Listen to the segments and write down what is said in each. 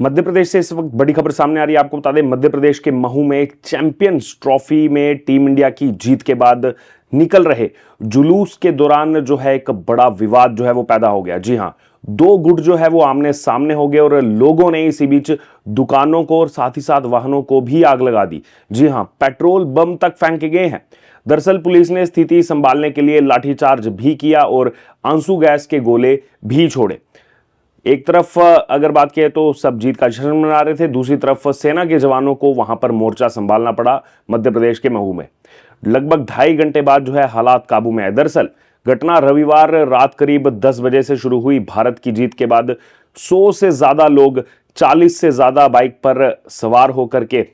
मध्य प्रदेश से इस वक्त बड़ी खबर सामने आ रही है। आपको बता दें, मध्य प्रदेश के महू में चैंपियंस ट्रॉफी में टीम इंडिया की जीत के बाद निकल रहे जुलूस के दौरान जो है एक बड़ा विवाद जो है वो पैदा हो गया। जी हां, दो गुट जो है वो आमने सामने हो गए और लोगों ने इसी बीच दुकानों को और साथ ही साथ वाहनों को भी आग लगा दी। जी हां, पेट्रोल बम तक फेंके गए हैं। दरअसल पुलिस ने स्थिति संभालने के लिए लाठीचार्ज भी किया और आंसू गैस के गोले भी छोड़े। एक तरफ अगर बात करें तो सब जीत का जश्न मना रहे थे, दूसरी तरफ सेना के जवानों को वहां पर मोर्चा संभालना पड़ा मध्य प्रदेश के महू में। लगभग 2.5 घंटे बाद जो है हालात काबू में आए। दरअसल घटना रविवार रात करीब 10 बजे से शुरू हुई। भारत की जीत के बाद 100 से ज्यादा लोग 40 से ज्यादा बाइक पर सवार होकर के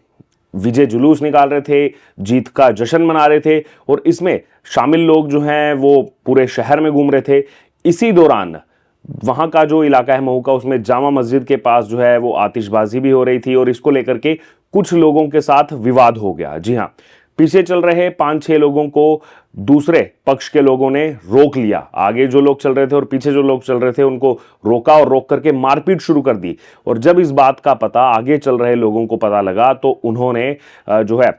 विजय जुलूस निकाल रहे थे, जीत का जश्न मना रहे थे और इसमें शामिल लोग जो हैं वो पूरे शहर में घूम रहे थे। इसी दौरान वहां का जो इलाका है महू का, उसमें जामा मस्जिद के पास जो है वो आतिशबाजी भी हो रही थी और इसको लेकर के कुछ लोगों के साथ विवाद हो गया। जी हां, पीछे चल रहे 5-6 लोगों को दूसरे पक्ष के लोगों ने रोक लिया। आगे जो लोग चल रहे थे और पीछे जो लोग चल रहे थे उनको रोका और रोक करके मारपीट शुरू कर दी। और जब इस बात का पता आगे चल रहे लोगों को पता लगा तो उन्होंने जो है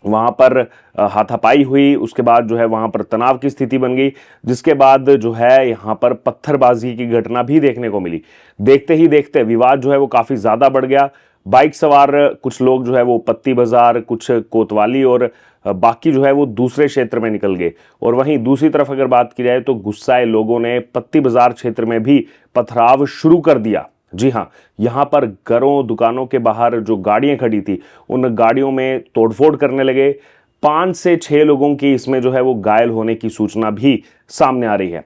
वहां पर हाथापाई हुई। उसके बाद जो है वहां पर तनाव की स्थिति बन गई, जिसके बाद जो है यहां पर पत्थरबाजी की घटना भी देखने को मिली। देखते ही देखते विवाद जो है वो काफी ज्यादा बढ़ गया। बाइक सवार कुछ लोग जो है वो पत्ती बाजार, कुछ कोतवाली और बाकी जो है वो दूसरे क्षेत्र में निकल गए। और वहीं दूसरी तरफ अगर बात की जाए तो गुस्साए लोगों ने पत्ती बाजार क्षेत्र में भी पथराव शुरू कर दिया। जी हां, यहां पर घरों दुकानों के बाहर जो गाड़ियां खड़ी थी उन गाड़ियों में तोड़फोड़ करने लगे। 5 से 6 लोगों की इसमें जो है वो घायल होने की सूचना भी सामने आ रही है।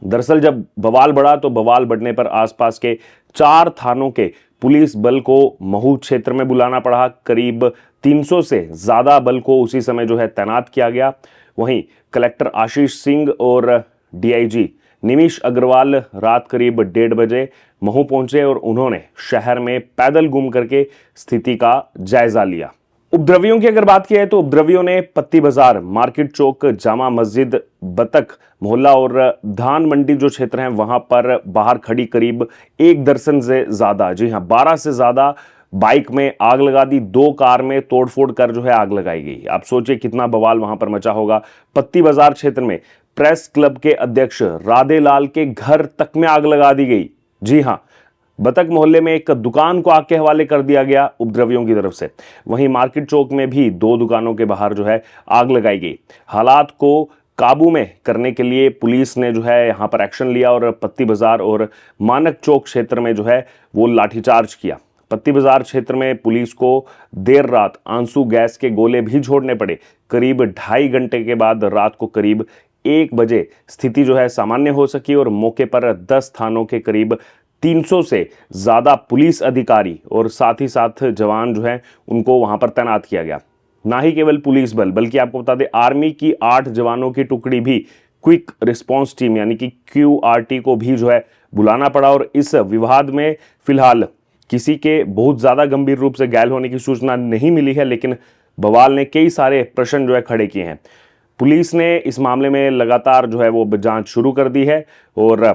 दरअसल जब बवाल बढ़ा तो बवाल बढ़ने पर आसपास के 4 थानों के पुलिस बल को महू क्षेत्र में बुलाना पड़ा। करीब 300 से ज्यादा बल को उसी समय जो है तैनात किया गया। वहीं कलेक्टर आशीष सिंह और डीआईजी निमिष अग्रवाल रात करीब 1:30 बजे महू पहुंचे और उन्होंने शहर में पैदल घूम करके स्थिति का जायजा लिया। उपद्रवियों की अगर बात की जाए तो उपद्रवियों ने पत्ती बाजार, मार्केट चौक, जामा मस्जिद, बतख मोहल्ला और धान मंडी जो क्षेत्र हैं वहां पर बाहर खड़ी करीब 1 दर्जन से ज्यादा, जी हां 12 से ज्यादा बाइक में आग लगा दी। 2 कार में तोड़फोड़ कर जो है आग लगाई गई। आप सोचिए कितना बवाल वहां पर मचा होगा। पत्ती बाजार क्षेत्र में प्रेस क्लब के अध्यक्ष राधे लाल के घर तक में आग लगा दी गई। जी हां, बतख मोहल्ले में एक दुकान को आग के हवाले कर दिया गया उपद्रवियों की तरफ से। वहीं मार्केट चौक में भी 2 दुकानों के बाहर जो है आग लगाई गई। हालात को काबू में करने के लिए पुलिस ने जो है यहां पर एक्शन लिया और पत्ती बाजार और मानक चौक क्षेत्र में जो है वो लाठीचार्ज किया। पत्ती बाजार क्षेत्र में पुलिस को देर रात आंसू गैस के गोले भी छोड़ने पड़े। करीब 2.5 घंटे के बाद रात को करीब 1 बजे स्थिति जो है सामान्य हो सकी और मौके पर 10 थानों के करीब 300 से ज्यादा पुलिस अधिकारी और साथ ही साथ जवान जो है उनको वहां पर तैनात किया गया। ना ही केवल पुलिस बल बल्कि आपको बता दें आर्मी की 8 जवानों की टुकड़ी भी, क्विक रिस्पांस टीम यानी कि QRT को भी जो है बुलाना पड़ा। और इस विवाद में फिलहाल किसी के बहुत ज्यादा गंभीर रूप से घायल होने की सूचना नहीं मिली है, लेकिन बवाल ने कई सारे प्रश्न जो है खड़े किए हैं। पुलिस ने इस मामले में लगातार जो है वो जांच शुरू कर दी है और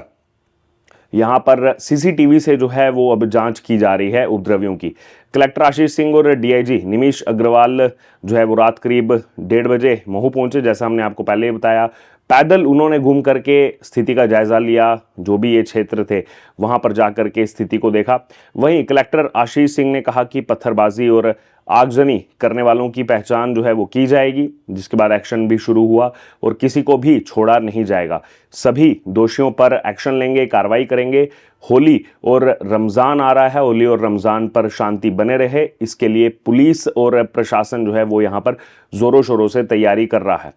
यहां पर सीसीटीवी से जो है वो अब जांच की जा रही है उपद्रवियों की। कलेक्टर आशीष सिंह और डीआईजी निमिष अग्रवाल जो है वो रात करीब 1:30 बजे महू पहुंचे। जैसा हमने आपको पहले ही बताया, पैदल उन्होंने घूम करके स्थिति का जायजा लिया। जो भी ये क्षेत्र थे वहां पर जाकर के स्थिति को देखा। वहीं कलेक्टर आशीष सिंह ने कहा कि पत्थरबाजी और आगजनी करने वालों की पहचान जो है वो की जाएगी, जिसके बाद एक्शन भी शुरू हुआ और किसी को भी छोड़ा नहीं जाएगा। सभी दोषियों पर एक्शन लेंगे, कार्रवाई करेंगे। होली और रमजान आ रहा है, होली और रमजान पर शांति बने रहे, इसके लिए पुलिस और प्रशासन जो है वो यहाँ पर जोरों शोरों से तैयारी कर रहा है।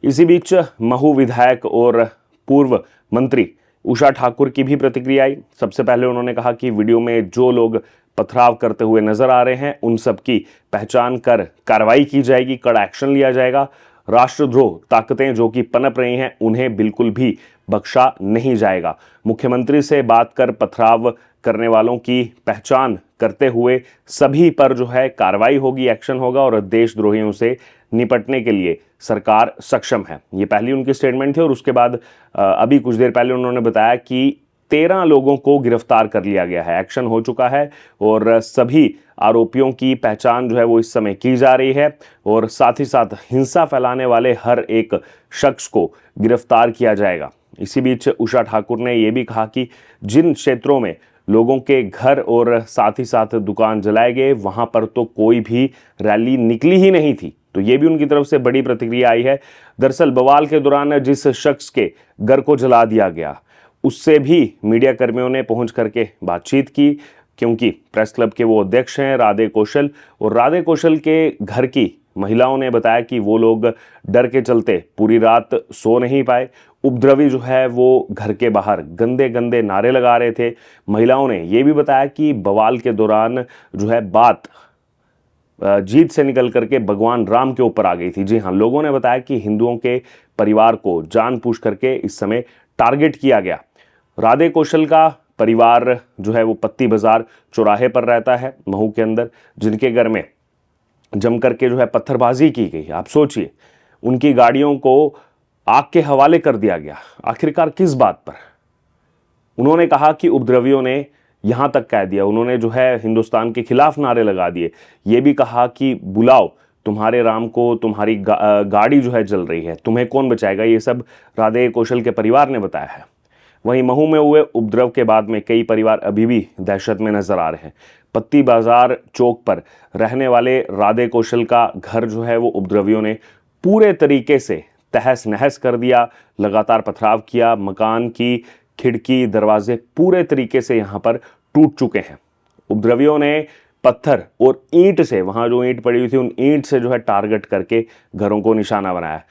इसी बीच महू विधायक और पूर्व मंत्री उषा ठाकुर की भी प्रतिक्रिया आई। सबसे पहले उन्होंने कहा कि वीडियो में जो लोग पथराव करते हुए नजर आ रहे हैं उन सब की पहचान कर कार्रवाई की जाएगी, कड़ा एक्शन लिया जाएगा। राष्ट्रद्रोह ताकतें जो कि पनप रही हैं उन्हें बिल्कुल भी बख्शा नहीं जाएगा। मुख्यमंत्री से बात कर पथराव करने वालों की पहचान करते हुए सभी पर जो है कार्रवाई होगी, एक्शन होगा और देशद्रोहियों से निपटने के लिए सरकार सक्षम है। ये पहली उनकी स्टेटमेंट थी और उसके बाद अभी कुछ देर पहले उन्होंने बताया कि 13 लोगों को गिरफ्तार कर लिया गया है। एक्शन हो चुका है और सभी आरोपियों की पहचान जो है वो इस समय की जा रही है और साथ ही साथ हिंसा फैलाने वाले हर एक शख्स को गिरफ्तार किया जाएगा। इसी बीच उषा ठाकुर ने यह भी कहा कि जिन क्षेत्रों में लोगों के घर और साथ ही साथ दुकान जलाए गए वहां पर तो कोई भी रैली निकली ही नहीं थी। तो ये भी उनकी तरफ से बड़ी प्रतिक्रिया आई है। दरअसल बवाल के दौरान जिस शख्स के घर को जला दिया गया उससे भी मीडिया कर्मियों ने पहुंच करके बातचीत की, क्योंकि प्रेस क्लब के वो अध्यक्ष हैं राधे कौशल, और राधे कौशल के घर की महिलाओं ने बताया कि वो लोग डर के चलते पूरी रात सो नहीं पाए। उपद्रवी जो है वो घर के बाहर गंदे गंदे नारे लगा रहे थे। महिलाओं ने यह भी बताया कि बवाल के दौरान जो है बात जीत से निकल करके भगवान राम के ऊपर आ गई थी। जी हाँ, लोगों ने बताया कि हिंदुओं के परिवार को जानबूझ करके इस समय टारगेट किया गया। राधे कौशल का परिवार जो है वो पत्ती बाजार चौराहे पर रहता है महू के अंदर, जिनके घर में जम करके जो है पत्थरबाजी की गई। आप सोचिए, उनकी गाड़ियों को आग के हवाले कर दिया गया। आखिरकार किस बात पर? उन्होंने कहा कि उपद्रवियों ने यहां तक कह दिया, उन्होंने जो है हिंदुस्तान के खिलाफ नारे लगा दिए। ये भी कहा कि बुलाओ तुम्हारे राम को, तुम्हारी गाड़ी जो है जल रही है, तुम्हें कौन बचाएगा। ये सब राधे कौशल के परिवार ने बताया है। वहीं महू में हुए उपद्रव के बाद में कई परिवार अभी भी दहशत में नजर आ रहे हैं। पत्ती बाजार चौक पर रहने वाले राधे कौशल का घर जो है वो उपद्रवियों ने पूरे तरीके से तहस नहस कर दिया, लगातार पथराव किया। मकान की खिड़की दरवाजे पूरे तरीके से यहां पर टूट चुके हैं। उपद्रवियों ने पत्थर और ईंट से, वहां जो ईंट पड़ी हुई थी उन ईंट से जो है टारगेट करके घरों को निशाना बनाया।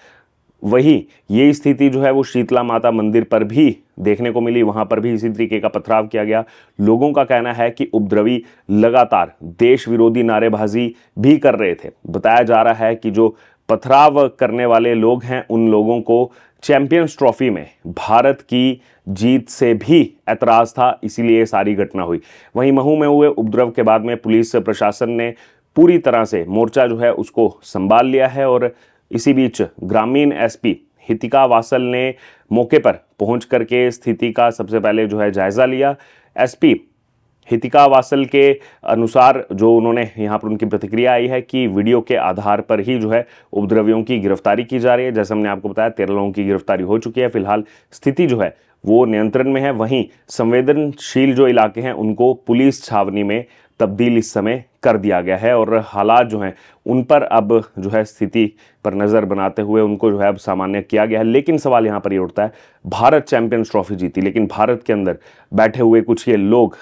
वही ये स्थिति जो है वो शीतला माता मंदिर पर भी देखने को मिली, वहां पर भी इसी तरीके का पथराव किया गया। लोगों का कहना है कि उपद्रवी लगातार देश विरोधी नारेबाजी भी कर रहे थे। बताया जा रहा है कि जो पथराव करने वाले लोग हैं उन लोगों को चैंपियंस ट्रॉफी में भारत की जीत से भी ऐतराज था, इसीलिए सारी घटना हुई। वहीं महू में हुए उपद्रव के बाद में पुलिस प्रशासन ने पूरी तरह से मोर्चा जो है उसको संभाल लिया है और इसी बीच ग्रामीण एसपी हितिका वासल ने मौके पर पहुंच करके स्थिति का सबसे पहले जो है जायजा लिया। एसपी हितिका वासल के अनुसार जो उन्होंने यहाँ पर उनकी प्रतिक्रिया आई है कि वीडियो के आधार पर ही जो है उपद्रवियों की गिरफ्तारी की जा रही है। जैसे हमने आपको बताया 13 लोगों की गिरफ्तारी हो चुकी है। फिलहाल स्थिति जो है वो नियंत्रण में है। वहीं संवेदनशील जो इलाके हैं उनको पुलिस छावनी में तब्दील इस समय कर दिया गया है और हालात जो हैं उन पर अब जो है स्थिति पर नज़र बनाते हुए उनको जो है अब सामान्य किया गया है। लेकिन सवाल यहाँ पर ये उठता है, भारत चैंपियंस ट्रॉफी जीती, लेकिन भारत के अंदर बैठे हुए कुछ ये लोग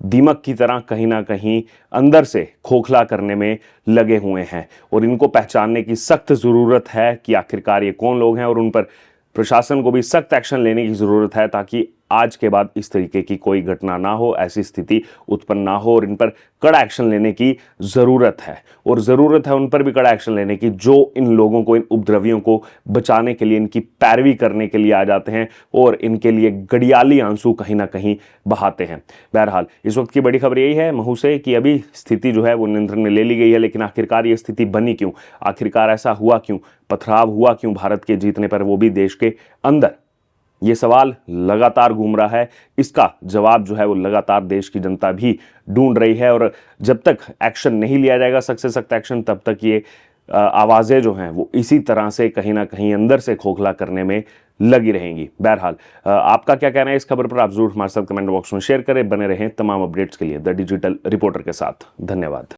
दीमक की तरह कहीं ना कहीं अंदर से खोखला करने में लगे हुए हैं और इनको पहचानने की सख्त ज़रूरत है कि आखिरकार ये कौन लोग हैं और उन पर प्रशासन को भी सख्त एक्शन लेने की ज़रूरत है ताकि आज के बाद इस तरीके की कोई घटना ना हो, ऐसी स्थिति उत्पन्न ना हो और इन पर कड़ा एक्शन लेने की ज़रूरत है। और ज़रूरत है उन पर भी कड़ा एक्शन लेने की जो इन लोगों को, इन उपद्रवियों को बचाने के लिए, इनकी पैरवी करने के लिए आ जाते हैं और इनके लिए गड़ियाली आंसू कहीं ना कहीं बहाते हैं। बहरहाल इस वक्त की बड़ी खबर यही है महू से कि अभी स्थिति जो है वो नियंत्रण में ले ली गई है, लेकिन आखिरकार ये स्थिति बनी क्यों, आखिरकार ऐसा हुआ क्यों, पथराव हुआ क्यों भारत के जीतने पर, वो भी देश के अंदर, ये सवाल लगातार घूम रहा है। इसका जवाब जो है वो लगातार देश की जनता भी ढूंढ रही है और जब तक एक्शन नहीं लिया जाएगा, सख्त से सख्त एक्शन, तब तक ये आवाज़ें जो हैं वो इसी तरह से कहीं ना कहीं अंदर से खोखला करने में लगी रहेंगी। बहरहाल आपका क्या कहना है इस खबर पर, आप जरूर हमारे साथ कमेंट बॉक्स में शेयर करें। बने रहें तमाम अपडेट्स के लिए द डिजिटल रिपोर्टर के साथ। धन्यवाद।